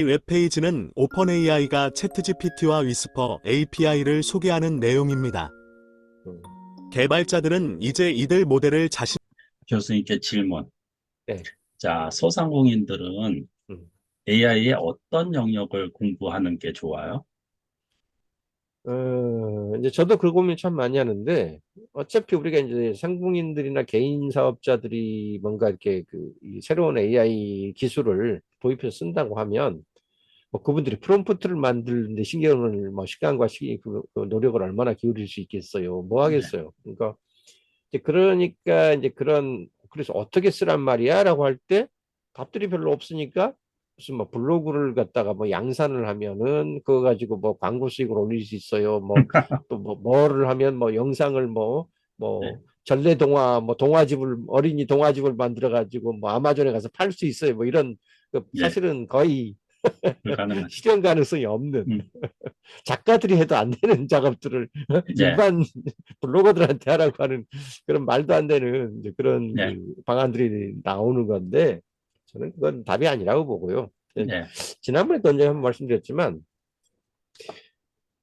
이 웹페이지는 오픈AI가 챗GPT와 위스퍼 API를 소개하는 내용입니다. 음, 개발자들은 이제 이들 모델을 자신 교수님께 질문. 네. 자, 소상공인들은 음. AI의 어떤 영역을 공부하는 게 좋아요? 이제 저도 그 고민 참 많이 하는데, 어차피 우리가 이제 상공인들이나 개인 사업자들이 뭔가 이렇게 이 새로운 AI 기술을 도입해서 쓴다고 하면, 뭐 그분들이 프롬프트를 만드는데 신경을, 뭐 시간과 그 노력을 얼마나 기울일 수 있겠어요. 뭐 네, 하겠어요. 그러니까 이제 그래서 어떻게 쓰란 말이야? 라고 할 때 답들이 별로 없으니까 무슨 뭐 블로그를 갖다가 뭐 양산을 하면은 그거 가지고 뭐 광고 수익을 올릴 수 있어요. 뭐 또 뭐 뭐를 하면 뭐 영상을 네, 뭐 전래동화 뭐 동화집을 어린이 동화집을 만들어 가지고 뭐 아마존에 가서 팔 수 있어요. 뭐 이런 네, 사실은 거의 불가능한. 실현 가능성이 없는 음, 작가들이 해도 안 되는 작업들을 네, 일반 블로거들한테 하라고 하는 그런 말도 안 되는 이제 그런 네, 방안들이 나오는 건데 저는 그건 답이 아니라고 보고요. 네, 지난번에도 언제 한번 말씀드렸지만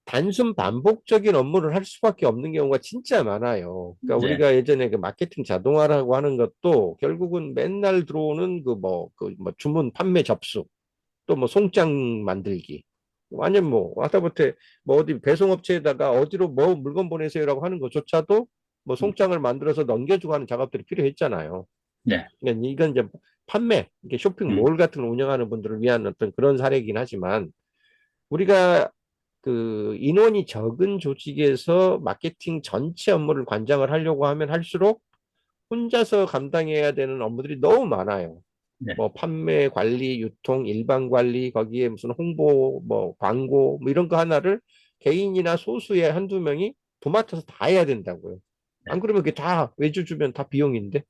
단순 반복적인 업무를 할 수밖에 없는 경우가 진짜 많아요. 그러니까 네, 우리가 예전에 그 마케팅 자동화라고 하는 것도 결국은 맨날 들어오는 그 주문 판매 접수 또 뭐 송장 만들기 완전 뭐 하다못해 뭐 어디 배송업체에다가 어디로 뭐 물건 보내세요라고 하는 것조차도 뭐 송장을 만들어서 넘겨주고 하는 작업들이 필요했잖아요. 네, 그러니까 이건 이제 판매, 이게 음, 쇼핑몰 같은 걸 운영하는 분들을 위한 어떤 그런 사례이긴 하지만 우리가 그 인원이 적은 조직에서 마케팅 전체 업무를 관장을 하려고 하면 할수록 혼자서 감당해야 되는 업무들이 너무 많아요. 네, 뭐 판매, 관리, 유통, 일반 관리, 거기에 무슨 홍보, 뭐 광고, 뭐 이런 거 하나를 개인이나 소수의 한두 명이 도맡아서 다 해야 된다고요. 안 그러면 그게 다 외주 주면 다 비용인데.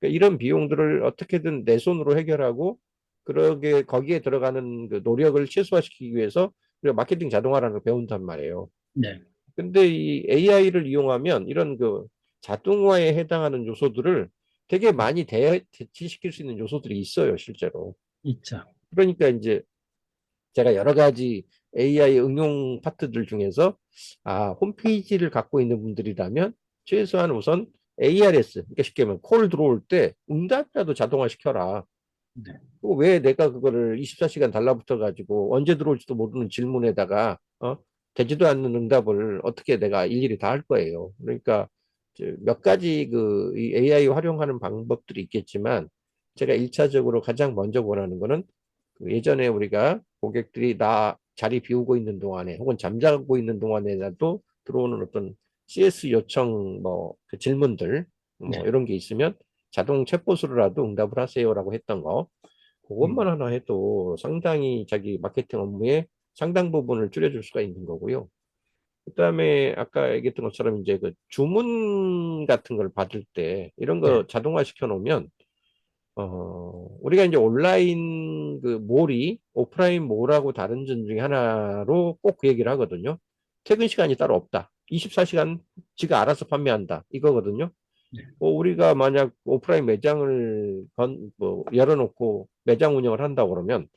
그러니까 이런 비용들을 어떻게든 내 손으로 해결하고 그러게 거기에 들어가는 그 노력을 최소화시키기 위해서 우리가 마케팅 자동화라는 걸 배운단 말이에요. 네, 근데 이 AI를 이용하면 이런 그 자동화에 해당하는 요소들을 되게 많이 대체시킬 수 있는 요소들이 있어요, 실제로. 있죠. 그러니까 이제 제가 여러 가지 AI 응용 파트들 중에서 홈페이지를 갖고 있는 분들이라면 최소한 우선 ARS, 그러니까 쉽게 말하면 콜 들어올 때 응답이라도 자동화 시켜라. 네, 왜 내가 그거를 24시간 달라붙어 가지고 언제 들어올지도 모르는 질문에다가 되지도 않는 응답을 어떻게 내가 일일이 다 할 거예요. 그러니까 몇 가지 이 AI 활용하는 방법들이 있겠지만 제가 일차적으로 가장 먼저 원하는 거는 그 예전에 우리가 고객들이 나 자리 비우고 있는 동안에 혹은 잠자고 있는 동안에라도 들어오는 어떤 CS 요청 그 질문들 뭐 네, 이런 게 있으면 자동 챗봇으로라도 응답을 하세요라고 했던 거 그것만 음, 하나 해도 상당히 자기 마케팅 업무의 상당 부분을 줄여줄 수가 있는 거고요. 그다음에 아까 얘기했던 것처럼 이제 그 주문 같은 걸 받을 때 이런 네, 거 자동화 시켜 놓으면 우리가 이제 온라인 그 몰이 오프라인 몰하고 다른 점 중에 하나로 꼭 그 얘기를 하거든요. 퇴근 시간이 따로 없다. 24시간 지가 알아서 판매한다. 이거거든요. 네, 우리가 만약 오프라인 매장을 열어놓고 매장 운영을 한다고 그러면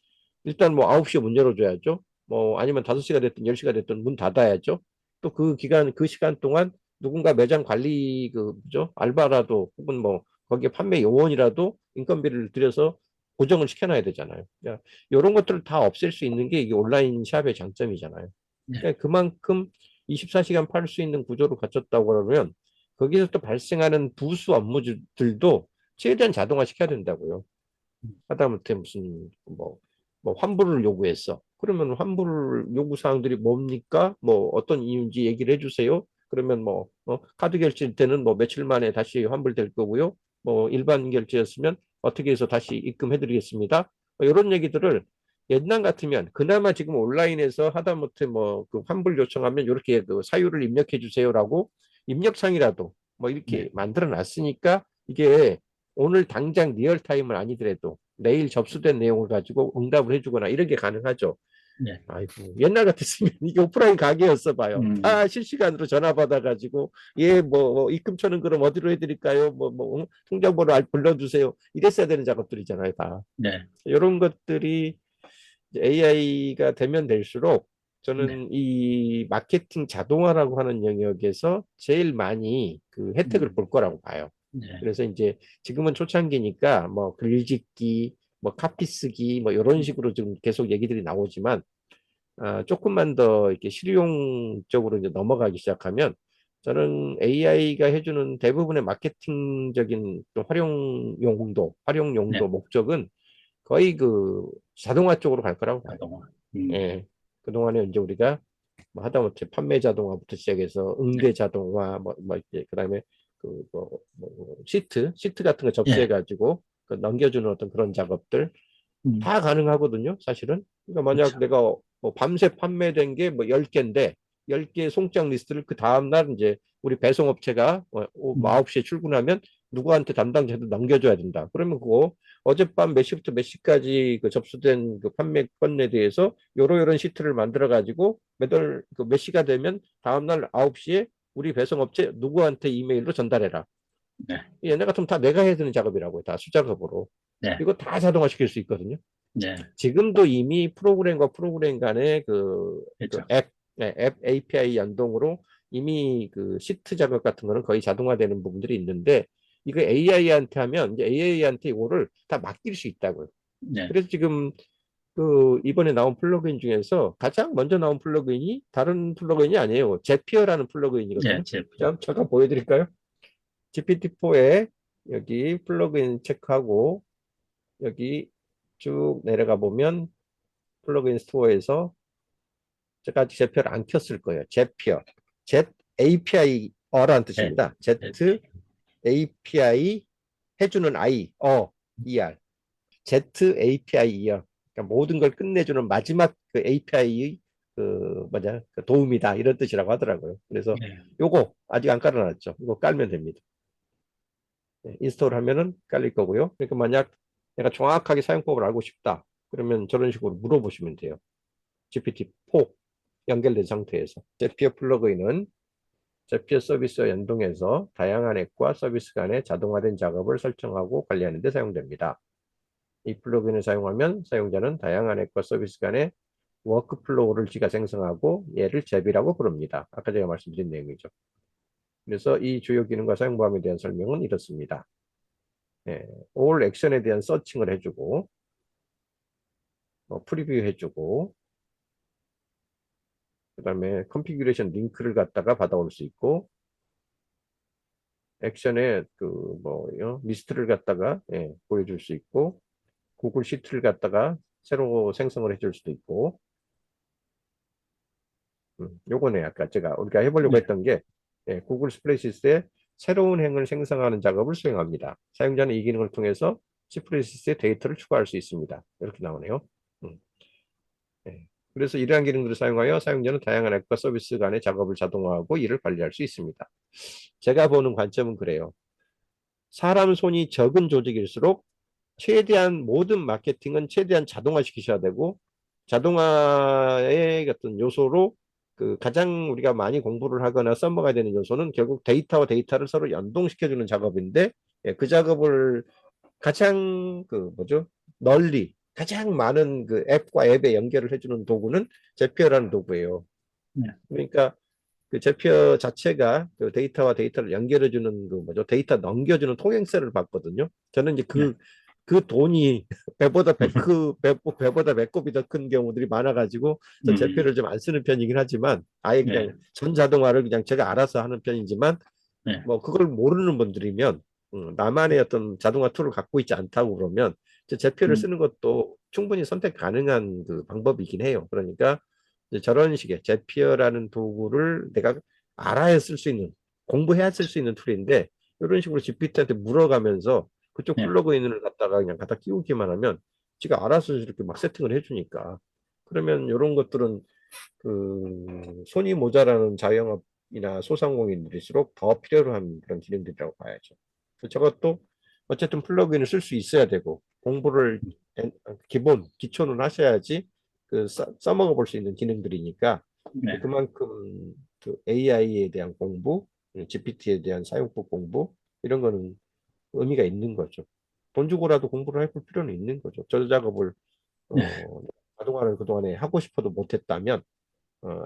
일단 뭐 9시에 문 열어줘야죠. 뭐 아니면 5시가 됐든 10시가 됐든 문 닫아야죠. 또 그 시간 동안 누군가 매장 관리 그죠? 알바라도 혹은 뭐 거기에 판매 요원이라도 인건비를 들여서 고정을 시켜놔야 되잖아요. 그러니까 이런 것들을 다 없앨 수 있는 게 이게 온라인 샵의 장점이잖아요. 네, 그러니까 그만큼 24시간 팔 수 있는 구조로 갖췄다고 그러면 거기서 또 발생하는 부수 업무들도 최대한 자동화 시켜야 된다고요. 음, 하다못해 무슨 뭐 환불을 요구했어. 그러면 환불 요구 사항들이 뭡니까? 뭐 어떤 이유인지 얘기를 해주세요. 그러면 카드 결제일 때는 뭐 며칠 만에 다시 환불될 거고요. 뭐 일반 결제였으면 어떻게 해서 다시 입금해드리겠습니다. 이런 얘기들을 옛날 같으면 그나마 지금 온라인에서 하다못해 그 환불 요청하면 이렇게 그 사유를 입력해 주세요라고 입력창이라도 뭐 네, 이렇게 만들어 놨으니까 이게 오늘 당장 리얼타임은 아니더라도 내일 접수된 내용을 가지고 응답을 해주거나 이런 게 가능하죠. 네, 아이고 옛날 같았으면 이게 오프라인 가게였어 봐요. 음, 다 실시간으로 전화 받아가지고 입금처는 그럼 어디로 해드릴까요? 통장번호 불러주세요. 이랬어야 되는 작업들이잖아요, 다. 네, 이런 것들이 AI가 되면 될수록 네, 저는 이 마케팅 자동화라고 하는 영역에서 제일 많이 그 혜택을 볼 거라고 봐요. 네, 그래서 이제 지금은 초창기니까 뭐 글짓기, 뭐 카피 쓰기, 뭐 이런 식으로 지금 계속 얘기들이 나오지만 조금만 더 이렇게 실용적으로 이제 넘어가기 시작하면 저는 AI가 해주는 대부분의 마케팅적인 또 활용 네, 용도 목적은 거의 그 자동화 쪽으로 갈 거라고 봐요. 자동화. 예. 그동안에 이제 우리가 뭐 하다못해 판매 자동화부터 시작해서 네, 응대 자동화, 뭐 이제 그다음에 시트 같은 거 예, 접수해가지고 그 넘겨주는 어떤 그런 작업들 음, 다 가능하거든요, 사실은. 그러니까 만약 그렇죠. 내가 뭐 밤새 판매된 게 뭐 10개인데 10개 송장 리스트를 그 다음날 이제 우리 배송업체가 뭐 음, 9시에 출근하면 누구한테 담당자한테 넘겨줘야 된다. 그러면 그거 어젯밤 몇 시부터 몇 시까지 그 접수된 그 판매 건에 대해서 요런 시트를 만들어 가지고 매달 그몇 시가 되면 다음날 9시에 우리 배송업체 누구한테 이메일로 전달해라. 네, 얘네 같으면 다 내가 해야 되는 작업이라고요. 다 수작업으로. 네, 이거 다 자동화 시킬 수 있거든요. 네, 지금도 이미 프로그램과 프로그램 간의 그 그렇죠. 앱 API 연동으로 이미 그 시트 작업 같은 거는 거의 자동화되는 부분들이 있는데 이거 AI한테 하면 이제 AI한테 이거를 다 맡길 수 있다고요. 네, 그래서 지금 그 이번에 나온 플러그인 중에서 가장 먼저 나온 플러그인이 다른 플러그인이 아니에요. 제피어라는 네, 플러그인이거든요. 제표. 자, 잠깐 보여드릴까요? GPT-4에 여기 플러그인 체크하고 여기 쭉 내려가 보면 플러그인 스토어에서 제가 아직 제피어를 안 켰을 거예요. 제피어. Z API어라는 네, 뜻입니다. 네, Z API 해주는 ER. Z API이요. 그러니까 모든 걸 끝내주는 마지막 그 API의 그 도움이다 이런 뜻이라고 하더라고요. 그래서 네, 요거 아직 안 깔아놨죠. 이거 깔면 됩니다. 인스톨 하면은 깔릴 거고요. 그러니까 만약 내가 정확하게 사용법을 알고 싶다. 그러면 저런 식으로 물어보시면 돼요. GPT-4 연결된 상태에서. 제피어 플러그인은 제피어 서비스와 연동해서 다양한 앱과 서비스 간의 자동화된 작업을 설정하고 관리하는 데 사용됩니다. 이 플러그인을 사용하면 사용자는 다양한 앱과 서비스 간의 워크플로우를 지가 생성하고 얘를 제비라고 부릅니다. 아까 제가 말씀드린 내용이죠. 그래서 이 주요 기능과 사용법에 대한 설명은 이렇습니다. 예, all 액션에 대한 서칭을 해주고 프리뷰 해주고 그 다음에 컨피규레이션 링크를 갖다가 받아올 수 있고 액션의 리스트를 갖다가 보여줄 수 있고 구글 시트를 갖다가 새로 생성을 해줄 수도 있고 요거네 아까 우리가 해보려고 네, 했던 게 구글 스프레드시트에 새로운 행을 생성하는 작업을 수행합니다. 사용자는 이 기능을 통해서 스프레드시트에 데이터를 추가할 수 있습니다. 이렇게 나오네요. 음, 네. 그래서 이러한 기능들을 사용하여 사용자는 다양한 앱과 서비스 간의 작업을 자동화하고 이를 관리할 수 있습니다. 제가 보는 관점은 그래요. 사람 손이 적은 조직일수록 최대한 모든 마케팅은 최대한 자동화 시키셔야 되고 자동화의 어떤 요소로 그 가장 우리가 많이 공부를 하거나 써먹어야 되는 요소는 결국 데이터와 데이터를 서로 연동시켜주는 작업인데 그 작업을 가장 널리 가장 많은 그 앱과 앱에 연결을 해주는 도구는 제피어라는 도구예요. 네, 그러니까 그 제피어 자체가 그 데이터와 데이터를 연결해주는 데이터 넘겨주는 통행세를 받거든요. 저는 이제 네, 그 돈이 배보다 배꼽이 더 큰 경우들이 많아가지고 전 음, 제피어를 좀 안 쓰는 편이긴 하지만 아예 네, 그냥 전 자동화를 그냥 제가 알아서 하는 편이지만 네, 뭐 그걸 모르는 분들이면 나만의 어떤 자동화 툴을 갖고 있지 않다고 그러면 제표를 음, 쓰는 것도 충분히 선택 가능한 그 방법이긴 해요. 그러니까 이제 저런 식의 제피어라는 도구를 내가 알아야 쓸 수 있는 공부해야 쓸 수 있는 툴인데 이런 식으로 GPT한테 물어가면서 그쪽 네, 플러그인을 갖다가 그냥 갖다 끼우기만 하면 지가 알아서 이렇게 막 세팅을 해주니까 그러면 이런 것들은 그 손이 모자라는 자영업이나 소상공인들일수록 더 필요로 한 그런 기능들이라고 봐야죠. 저것도 어쨌든 플러그인을 쓸 수 있어야 되고 공부를 기초는 하셔야지 써먹어 볼 수 있는 기능들이니까 네, 그만큼 그 AI에 대한 공부, GPT에 대한 사용법 공부 이런 거는 의미가 있는 거죠. 돈 주고라도 공부를 해볼 필요는 있는 거죠. 저 작업을 네, 어, 자동화를 그동안에 하고 싶어도 못했다면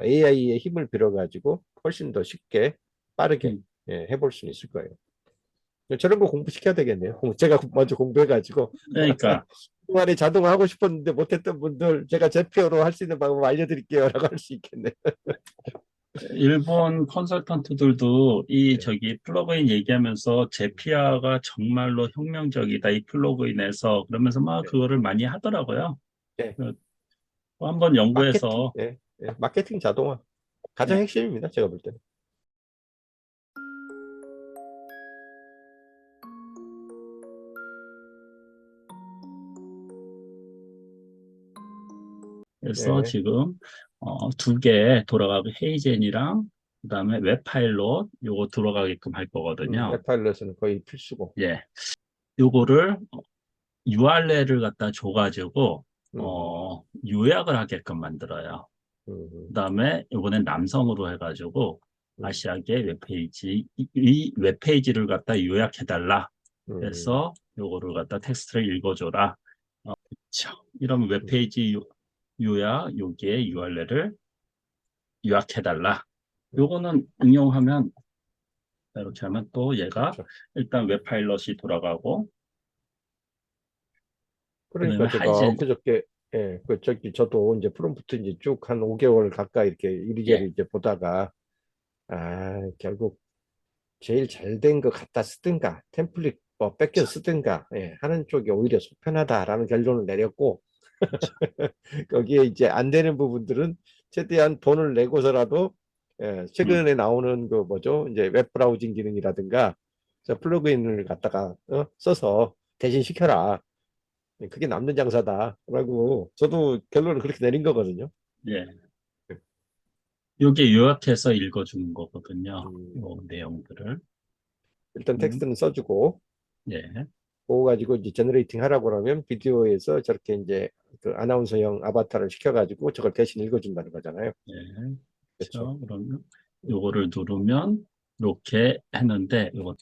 AI의 힘을 빌어가지고 훨씬 더 쉽게 빠르게 음, 해볼 수는 있을 거예요. 저런 거 공부시켜야 되겠네요. 제가 먼저 공부해가지고 그러니까 그동안에 자동화 하고 싶었는데 못했던 분들 제가 제 표로 할 수 있는 방법 알려드릴게요 라고 할 수 있겠네요. 일본 컨설턴트들도 이 네. 저기 플러그인 얘기하면서 제피아가 정말로 혁명적이다 이 플러그인에서 그러면서 막 네. 그거를 많이 하더라고요. 네. 한번 마케팅, 연구해서 마케팅 자동화 가장 예, 핵심입니다. 제가 볼 때는. 그래서 네. 지금 두 개 돌아가고 헤이젠이랑 그다음에 웹파일럿 요거 들어가게끔 할 거거든요. 웹파일럿은 거의 필수고. 예, 요거를 URL을 갖다 줘가지고 음, 요약을 하게끔 만들어요. 음, 그다음에 이번엔 남성으로 해가지고 음, 아시아계 웹페이지 이 웹페이지를 갖다 요약해달라. 음, 그래서 요거를 갖다 텍스트를 읽어줘라. 그쵸. 이런 음. 웹페이지 요약 여기에 URL을 요약해달라. 음. 요거는 응용하면 이렇게 하면 또 얘가 그렇죠. 일단 웹 파일럿이 돌아가고 그러니까 그다음에 제가 하이젠 엊그저께 저도 이제 프롬프트 이제 쭉 한 5개월 가까이 이렇게 예 이리저리 이제 보다가 결국 제일 잘 된 거 갖다 쓰든가 템플릿 뭐 뺏겨 자, 쓰든가 하는 쪽이 오히려 속편하다라는 결론을 내렸고 자, 거기에 이제 안 되는 부분들은 최대한 돈을 내고서라도 음, 최근에 나오는 그 뭐죠? 이제 웹 브라우징 기능이라든가 저 플러그인을 갖다가 써서 대신 시켜라. 그게 남는 장사다라고 저도 결론을 그렇게 내린 거거든요. 예 요게 요약해서 읽어주는 거거든요. 음, 요 내용들을 일단 음, 텍스트는 써주고 예 그거 가지고 이제 제너레이팅 하라고 하면 비디오에서 저렇게 이제 그 아나운서형 아바타를 시켜가지고 저걸 대신 읽어준다는 거잖아요. 예. 그렇죠. 그렇죠. 그러면 음, 요거를 누르면 이렇게 했는데 요거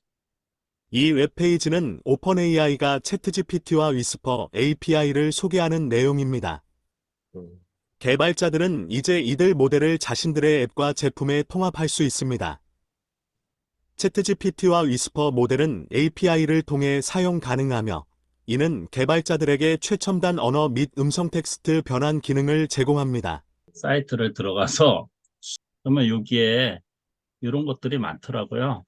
이 웹페이지는 오픈AI가 챗GPT와 위스퍼 API를 소개하는 내용입니다. 음. 개발자들은 이제 이들 모델을 자신들의 앱과 제품에 통합할 수 있습니다. 챗GPT와 위스퍼 모델은 API를 통해 사용 가능하며 이는 개발자들에게 최첨단 언어 및 음성 텍스트 변환 기능을 제공합니다. 사이트를 들어가서 그러면 여기에 이런 것들이 많더라고요.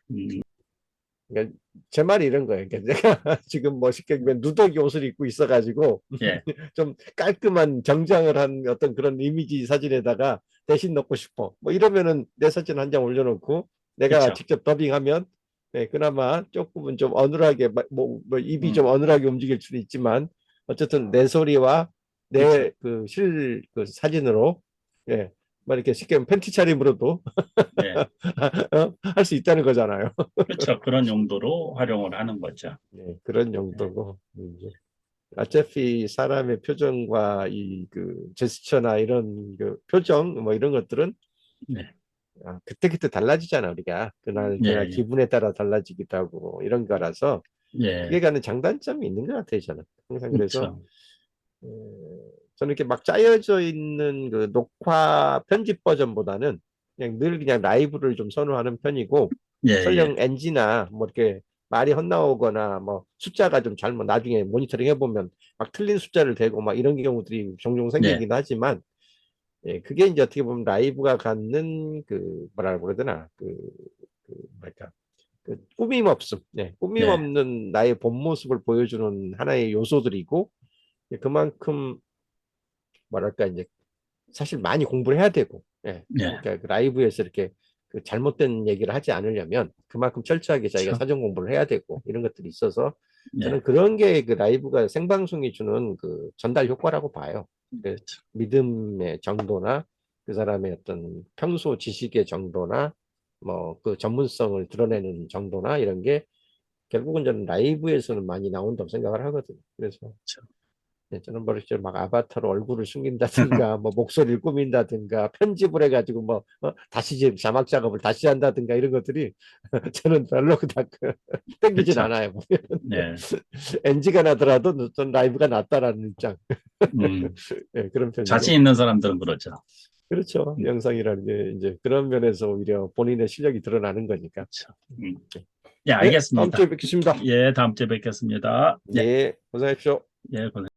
그러니까 제 말이 이런 거예요. 그러니까 내가 지금 뭐 쉽게 얘기하면 누더기 옷을 입고 있어가지고 예, 좀 깔끔한 정장을 한 어떤 그런 이미지 사진에다가 대신 넣고 싶어. 뭐 이러면은 내 사진 한 장 올려놓고 내가 그렇죠. 직접 더빙하면 그나마 조금은 좀 어눌하게 뭐 입이 좀 음, 어눌하게 움직일 수는 있지만 어쨌든 내 소리와 그렇죠. 내 그 그 사진으로 뭐 이렇게 쉽게 하면 팬티 차림으로도 예, 할 수 있다는 거잖아요. 그렇죠. 그런 용도로 활용을 하는 거죠. 그런 예, 용도고 이제 어차피 사람의 표정과 이 그 제스처나 이런 그 표정 뭐 이런 것들은 네, 그때그때 달라지잖아 우리가 그날 예, 그날 예, 기분에 따라 달라지기도 하고 이런 거라서 예, 그게 가는 장단점이 있는 것 같아요 저는 항상 그래서 그렇죠. 어, 저는 이렇게 막 짜여져 있는 그 녹화 편집 버전보다는 그냥 늘 그냥 라이브를 좀 선호하는 편이고 예, 예, 설령 NG나 뭐 이렇게 말이 헛나오거나 뭐 숫자가 좀 잘못 나중에 모니터링 해보면 막 틀린 숫자를 대고 막 이런 경우들이 종종 예, 생기긴 하지만 그게 이제 어떻게 보면 라이브가 갖는 그 뭐라고 그래야 되나 그 뭐랄까 그 꾸밈 없음 꾸밈 예, 없는 나의 본 모습을 보여주는 하나의 요소들이고 그만큼 뭐랄까 이제 사실 많이 공부를 해야 되고, 예, 그러니까 그 라이브에서 이렇게 그 잘못된 얘기를 하지 않으려면 그만큼 철저하게 자기가 그렇죠. 사전 공부를 해야 되고 이런 것들이 있어서 저는 예, 그런 게 그 라이브가 생방송이 주는 그 전달 효과라고 봐요. 그 그렇죠. 믿음의 정도나 그 사람의 어떤 평소 지식의 정도나 뭐 그 전문성을 드러내는 정도나 이런 게 결국은 저는 라이브에서는 많이 나온다고 생각을 하거든요. 그래서 그렇죠. 저는 버릇이 막 아바타로 얼굴을 숨긴다든가 뭐 목소리를 꾸민다든가 편집을 해가지고 뭐 다시 자막 작업을 다시 한다든가 이런 것들이 저는 별로 그닥 땡기진 그렇죠. 않아요. 네. NG가 나더라도 전 라이브가 낫다라는 입장. 음, 예, 그런 자신 편이고. 있는 사람들은 그렇죠. 그렇죠. 영상이라는 게 이제 그런 면에서 오히려 본인의 실력이 드러나는 거니까. 그렇죠. 예, 네, 다음 알겠습니다. 주에 뵙겠습니다. 예, 다음 주에 뵙겠습니다. 예, 예, 고생하십시오. 예, 고생.